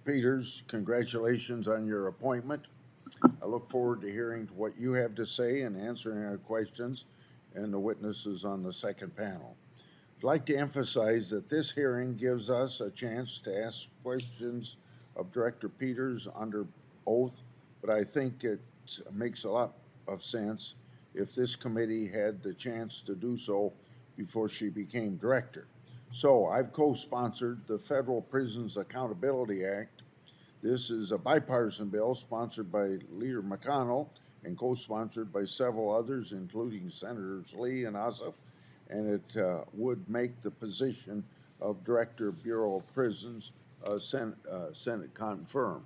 Peters, congratulations on your appointment. I look forward to hearing what you have to say and answering our questions and the witnesses on the second panel. I'd like to emphasize that this hearing gives us a chance to ask questions of Director Peters under oath, but I think it makes a lot of sense if this committee had the chance to do so before she became director. So I've co-sponsored the Federal Prisons Accountability Act. This is a bipartisan bill sponsored by Leader McConnell and co-sponsored by several others, including Senators Lee and Ossoff, and it would make the position of Director Bureau of Prisons Senate confirmed.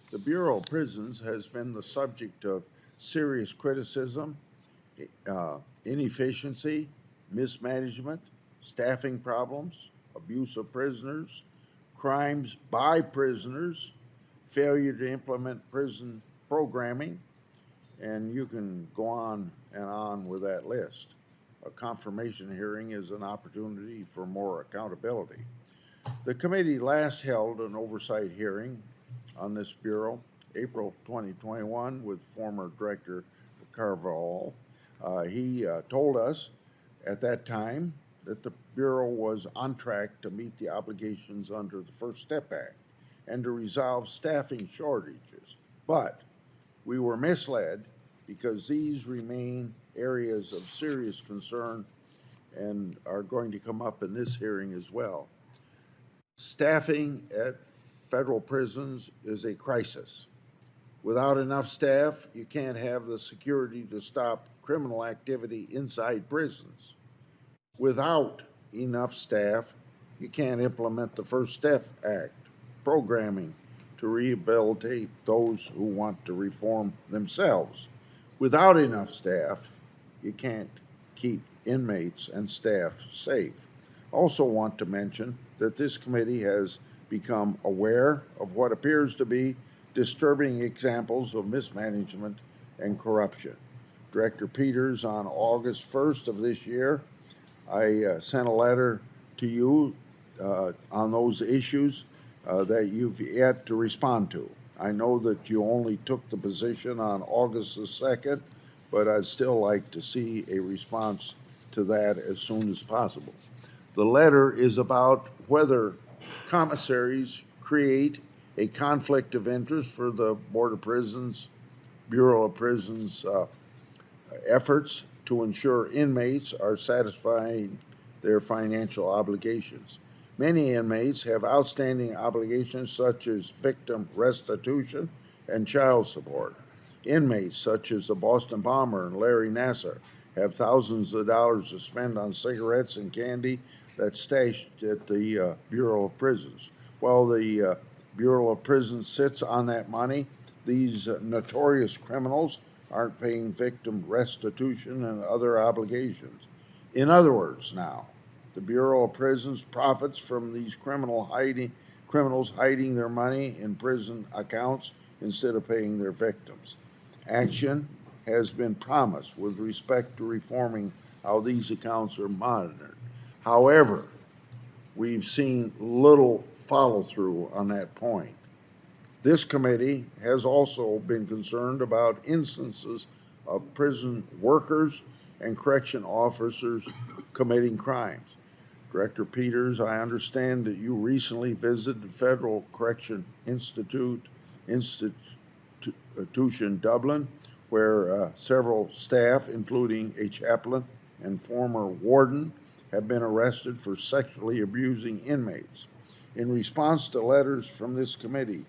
The Bureau of Prisons has been the subject of serious criticism, inefficiency, mismanagement, staffing problems, abuse of prisoners, crimes by prisoners, failure to implement prison programming, and you can go on and on with that list. A confirmation hearing is an opportunity for more accountability. The committee last held an oversight hearing on this bureau, April 2021, with former Director Carvajal. He told us at that time that the Bureau was on track to meet the obligations under the First Step Act and to resolve staffing shortages. But we were misled because these remain areas of serious concern and are going to come up in this hearing as well. Staffing at federal prisons is a crisis. Without enough staff, you can't have the security to stop criminal activity inside prisons. Without enough staff, you can't implement the First Step Act programming to rehabilitate those who want to reform themselves. Without enough staff, you can't keep inmates and staff safe. Also want to mention that this committee has become aware of what appears to be disturbing examples of mismanagement and corruption. Director Peters, on August 1st of this year, I sent a letter to you on those issues that you've yet to respond to. I know that you only took the position on August the 2nd, but I'd still like to see a response to that as soon as possible. The letter is about whether commissaries create a conflict of interest for the Board of Prisons, Bureau of Prisons efforts to ensure inmates are satisfying their financial obligations. Many inmates have outstanding obligations such as victim restitution and child support. Inmates such as the Boston Bomber and Larry Nassar have thousands of dollars to spend on cigarettes and candy that's stashed at the Bureau of Prisons. While the Bureau of Prisons sits on that money, these notorious criminals aren't paying victim restitution and other obligations. In other words, now, the Bureau of Prisons profits from these criminals hiding their money in prison accounts instead of paying their victims. Action has been promised with respect to reforming how these accounts are monitored. However, we've seen little follow-through on that point. This committee has also been concerned about instances of prison workers and correction officers committing crimes. Director Peters, I understand that you recently visited the Federal Correction Institution Dublin, where several staff, including a chaplain and former warden, have been arrested for sexually abusing inmates. In response to letters from this committee,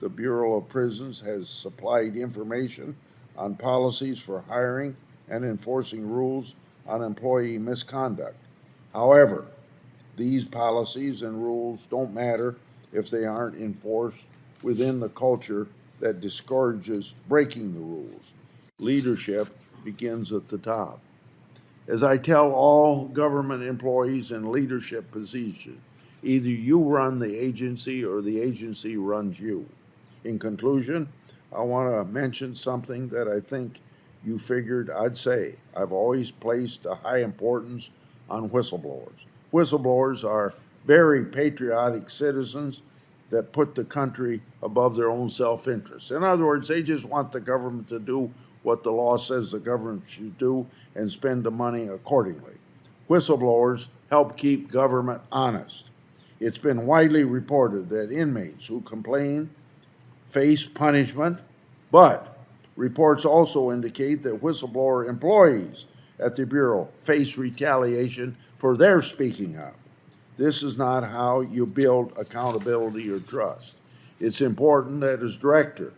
the Bureau of Prisons has supplied information on policies for hiring and enforcing rules on employee misconduct. However, these policies and rules don't matter if they aren't enforced within the culture that discourages breaking the rules. Leadership begins at the top. As I tell all government employees in leadership positions, either you run the agency or the agency runs you. In conclusion, I want to mention something that I think you figured I'd say. I've always placed a high importance on whistleblowers. Whistleblowers are very patriotic citizens that put the country above their own self-interest. In other words, they just want the government to do what the law says the government should do and spend the money accordingly. Whistleblowers help keep government honest. It's been widely reported that inmates who complain face punishment, but reports also indicate that whistleblower employees at the Bureau face retaliation for their speaking up. This is not how you build accountability or trust. It's important that as director,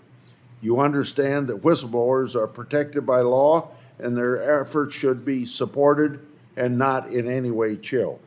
you understand that whistleblowers are protected by law and their efforts should be supported and not in any way chilled.